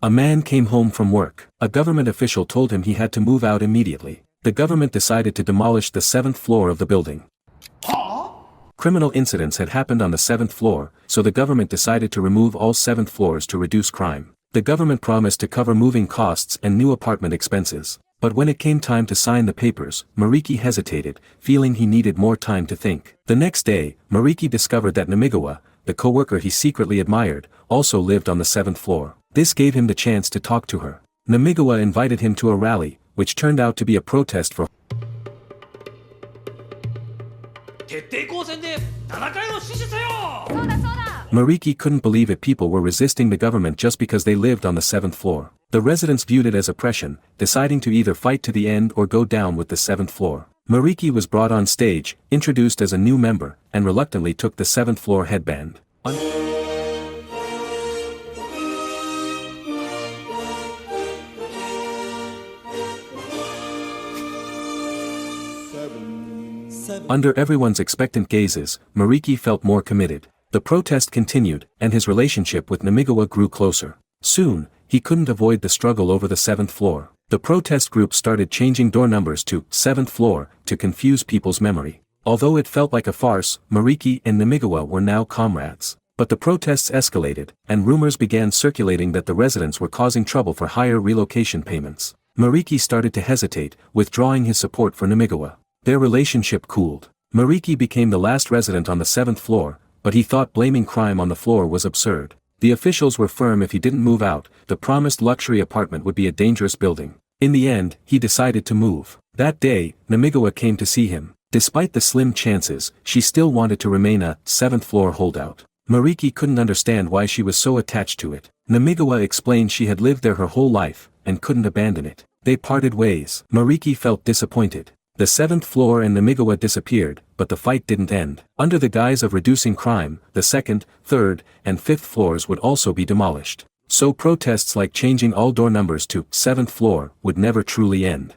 A man came home from work. A government official told him he had to move out immediately. The government decided to demolish the 7th floor of the building. Criminal incidents had happened on the 7th floor, so the government decided to remove all 7th floors to reduce crime. The government promised to cover moving costs and new apartment expenses. But when it came time to sign the papers, Mariki hesitated, feeling he needed more time to think. The next day, Mariki discovered that Namigawa, the co-worker he secretly admired, also lived on the 7th floor. This gave him the chance to talk to her. Namigawa invited him to a rally, which turned out to be a protest for Mariki couldn't believe it. People were resisting the government just because they lived on the 7th floor. The residents viewed it as oppression, deciding to either fight to the end or go down with the 7th floor. Mariki was brought on stage, introduced as a new member, and reluctantly took the 7th floor headband. Under everyone's expectant gazes, Mariki felt more committed. The protest continued, and his relationship with Namigawa grew closer. Soon, he couldn't avoid the struggle over the 7th floor. The protest group started changing door numbers to 7th floor to confuse people's memory. Although it felt like a farce, Mariki and Namigawa were now comrades. But the protests escalated, and rumors began circulating that the residents were causing trouble for higher relocation payments. Mariki started to hesitate, withdrawing his support for Namigawa. Their relationship cooled. Mariki became the last resident on the 7th floor, but he thought blaming crime on the floor was absurd. The officials were firm: if he didn't move out, the promised luxury apartment would be a dangerous building. In the end, he decided to move. That day, Namigawa came to see him. Despite the slim chances, she still wanted to remain a 7th floor holdout. Mariki couldn't understand why she was so attached to it. Namigawa explained she had lived there her whole life, and couldn't abandon it. They parted ways. Mariki felt disappointed. The 7th floor and Namigawa disappeared, but the fight didn't end. Under the guise of reducing crime, the 2nd, 3rd, and 5th floors would also be demolished. So protests like changing all door numbers to 7th floor would never truly end.